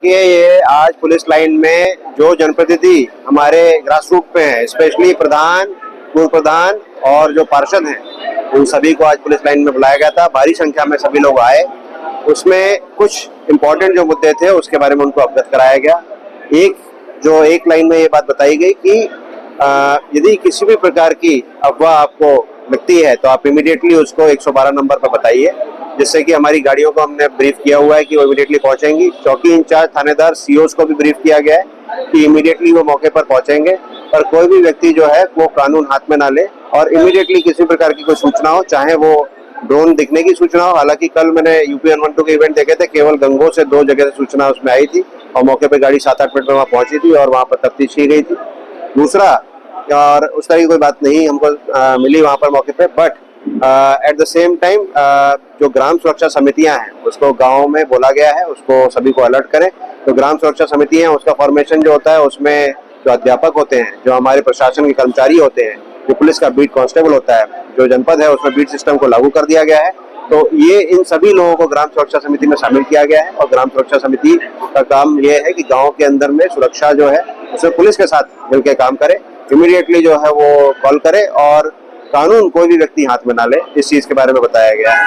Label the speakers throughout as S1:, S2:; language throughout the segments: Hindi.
S1: देखिए, ये आज पुलिस लाइन में जो जनप्रतिनिधि हमारे ग्रास रूट पे हैं, स्पेशली प्रधान, पूर्व प्रधान और जो पार्षद हैं, उन सभी को आज पुलिस लाइन में बुलाया गया था। भारी संख्या में सभी लोग आए। उसमें कुछ इम्पोर्टेंट जो मुद्दे थे उसके बारे में उनको अवगत कराया गया। एक लाइन में ये बात बताई गई कि यदि किसी भी प्रकार की अफवाह आपको लगती है तो आप इमीडिएटली उसको 112 नंबर पर बताइए, जिससे कि हमारी गाड़ियों को हमने ब्रीफ किया हुआ है कि वो इमीडिएटली पहुंचेंगी। चौकी इंचार्ज थानेदार सीओस को भी ब्रीफ किया गया है कि इमीडिएटली वो मौके पर पहुंचेंगे और कोई भी व्यक्ति जो है वो कानून हाथ में ना ले और इमीडिएटली किसी प्रकार की कोई सूचना हो, चाहे वो ड्रोन दिखने की सूचना हो। हालांकि कल मैंने यूपी 112 के इवेंट देखे थे, केवल गंगो से 2 जगह से सूचना उसमें आई थी और मौके पर गाड़ी 7-8 मिनट में वहां पहुंची थी और वहां पर तफ्तीश की गई थी। दूसरा, और उस तरह की कोई बात नहीं हमको मिली वहां पर मौके पे, but at the same time जो ग्राम सुरक्षा समितियां हैं उसको गांव में बोला गया है, उसको सभी को अलर्ट करें। तो ग्राम सुरक्षा समिति है, उसका फॉर्मेशन जो होता है उसमें जो अध्यापक होते हैं, जो हमारे प्रशासन के कर्मचारी होते हैं, जो पुलिस का बीट कांस्टेबल होता है, जो जनपद है उसमें बीट सिस्टम को लागू कर दिया गया है। तो ये इन सभी लोगों को ग्राम सुरक्षा समिति में शामिल किया गया है और ग्राम सुरक्षा समिति का काम ये है कि गाँव के अंदर में सुरक्षा जो है उसमें पुलिस के साथ मिलकर काम करे। इमीडिएटली जो है वो कॉल करे और कानून कोई भी व्यक्ति हाथ में ना ले, इस चीज के बारे में बताया गया है।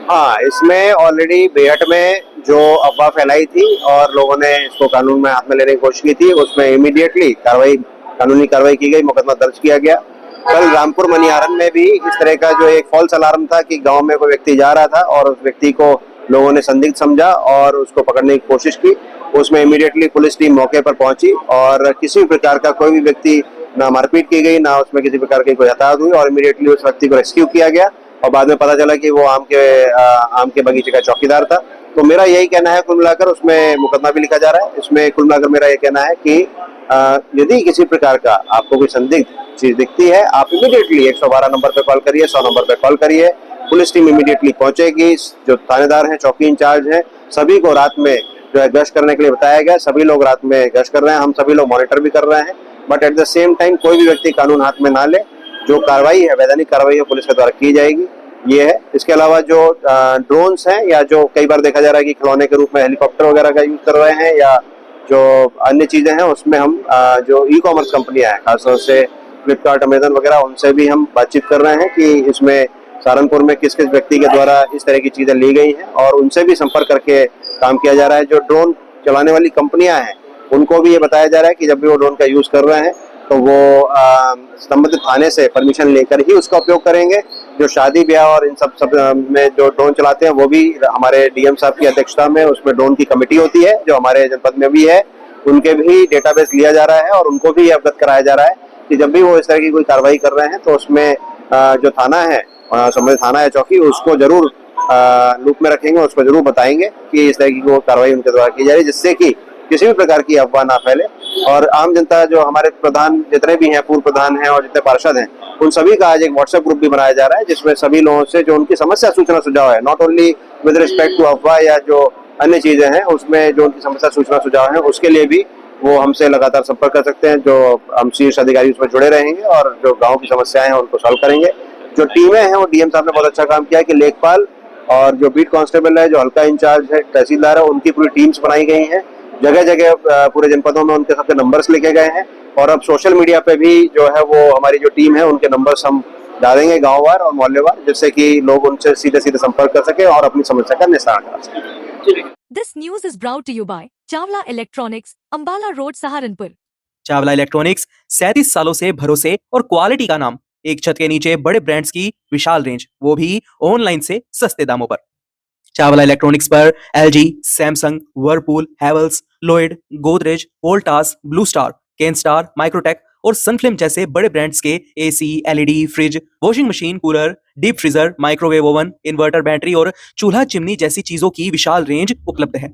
S1: हाँ, इसमें ऑलरेडी बेहट में जो अफवाह फैलाई थी और लोगों ने इसको कानून में हाथ में लेने की कोशिश की थी, उसमें इमीडिएटली कानूनी कार्रवाई की गई, मुकदमा दर्ज किया गया। कल रामपुर मनिहारन में भी इस तरह का जो एक फॉल्स अलार्म था कि गांव में कोई व्यक्ति जा रहा था और उस व्यक्ति को लोगों ने संदिग्ध समझा और उसको पकड़ने की कोशिश की। उसमें इमीडिएटली पुलिस टीम मौके पर पहुंची और किसी भी प्रकार का कोई भी व्यक्ति ना मारपीट की गई, ना उसमें किसी प्रकार की कोई हताहत हुई और इमीडिएटली उस व्यक्ति को रेस्क्यू किया गया और बाद में पता चला कि वो आम के बगीचे का चौकीदार था। तो मेरा यही कहना है, कुल मिलाकर उसमें मुकदमा भी लिखा जा रहा है। इसमें कुल मिलाकर मेरा ये कहना है कि यदि किसी प्रकार का आपको कोई संदिग्ध चीज दिखती है, आप इमीडिएटली 112 नंबर पे कॉल करिए, 100 नंबर पे कॉल करिए। पुलिस टीम इमीडिएटली पहुंचेगी। जो थानेदार हैं, चौकी इंचार्ज हैं, सभी को रात में जो है गश्त करने के लिए बताया गया। सभी लोग रात में गश्त कर रहे हैं, हम सभी लोग मॉनिटर भी कर रहे हैं, but at the same time कोई भी व्यक्ति कानून हाथ में ना ले। जो कार्रवाई है, वैधानिक कार्रवाई है, पुलिस के द्वारा की जाएगी, ये है। इसके अलावा जो ड्रोन्स हैं या जो कई बार देखा जा रहा है कि खिलौने के रूप में हेलीकॉप्टर वगैरह का यूज कर रहे हैं या जो अन्य चीजें हैं, उसमें हम जो ई कॉमर्स कंपनियां हैं, खासतौर से फ्लिपकार्ट, अमेजन वगैरह, उनसे भी हम बातचीत कर रहे हैं कि इसमें सहारनपुर में किस किस व्यक्ति के द्वारा इस तरह की चीजें ली गई हैं और उनसे भी संपर्क करके काम किया जा रहा है। जो ड्रोन चलाने वाली कंपनियां हैं उनको भी ये बताया जा रहा है कि जब भी वो ड्रोन का यूज कर रहे हैं तो वो संबंधित थाने से परमिशन लेकर ही उसका उपयोग करेंगे। जो शादी ब्याह और इन सब में जो ड्रोन चलाते हैं वो भी हमारे डीएम साहब की अध्यक्षता में उसमें ड्रोन की कमेटी होती है, जो हमारे जनपद में भी है। उनके भी डेटाबेस लिया जा रहा है और उनको भी अवगत कराया जा रहा है कि जब भी वो इस तरह की कोई कार्रवाई कर रहे हैं तो उसमें जो थाना है, संबंधित थाना है, चौकी, उसको जरूर लूप में रखेंगे, उसको जरूर बताएंगे कि इस तरह की वो कार्रवाई उनके द्वारा की जा रही है, जिससे कि किसी भी प्रकार की अफवाह ना फैले और आम जनता, जो हमारे प्रधान जितने भी हैं, पूर्व प्रधान हैं और जितने पार्षद हैं, उन सभी का आज एक व्हाट्सएप ग्रुप भी बनाया जा रहा है, जिसमें सभी लोगों से जो उनकी समस्या सूचना सुझाव है, not only with respect to अफवाह या जो अन्य चीजें हैं, उसमें जो उनकी समस्या सूचना सुझाव है उसके लिए भी वो हमसे लगातार संपर्क कर सकते हैं। जो हम शीर्ष अधिकारी उसमें जुड़े रहेंगे और जो गाँव की समस्याएं हैं उनको सॉल्व करेंगे। जो टीमें हैं वो डीएम साहब ने बहुत अच्छा काम किया है कि लेखपाल और जो बीट कांस्टेबल है, जो हल्का इंचार्ज है, तहसीलदार है, उनकी पूरी टीम्स बनाई गई हैं। जगह जगह पूरे जनपदों में उनके सबके नंबर्स लिखे गए हैं और अब सोशल मीडिया पे भी जो है वो हमारी जो टीम है उनके नंबर्स हम डालेंगे गांववार और मोहल्लेवार, जिससे कि लोग उनसे सीधे सीधे संपर्क कर सके और अपनी समस्या का निस्तारण कर सके।
S2: This news is brought to you by Chawla electronics, Ambala road, Saharanpur.
S3: Chawla electronics 37 सालों से भरोसे और क्वालिटी का नाम। एक छत के नीचे बड़े ब्रांड्स की विशाल रेंज, वो भी ऑनलाइन से सस्ते दामों पर। चावला इलेक्ट्रॉनिक्स पर LG, Samsung, Whirlpool, Havells, Lloyd, Godrej, Voltas, blue star, Kenstar, Microtek और सनफ्लिम जैसे बड़े ब्रांड्स के AC, LED, fridge, washing machine, cooler, deep freezer, microwave oven, inverter, battery और चूल्हा चिमनी जैसी चीजों की विशाल रेंज उपलब्ध है।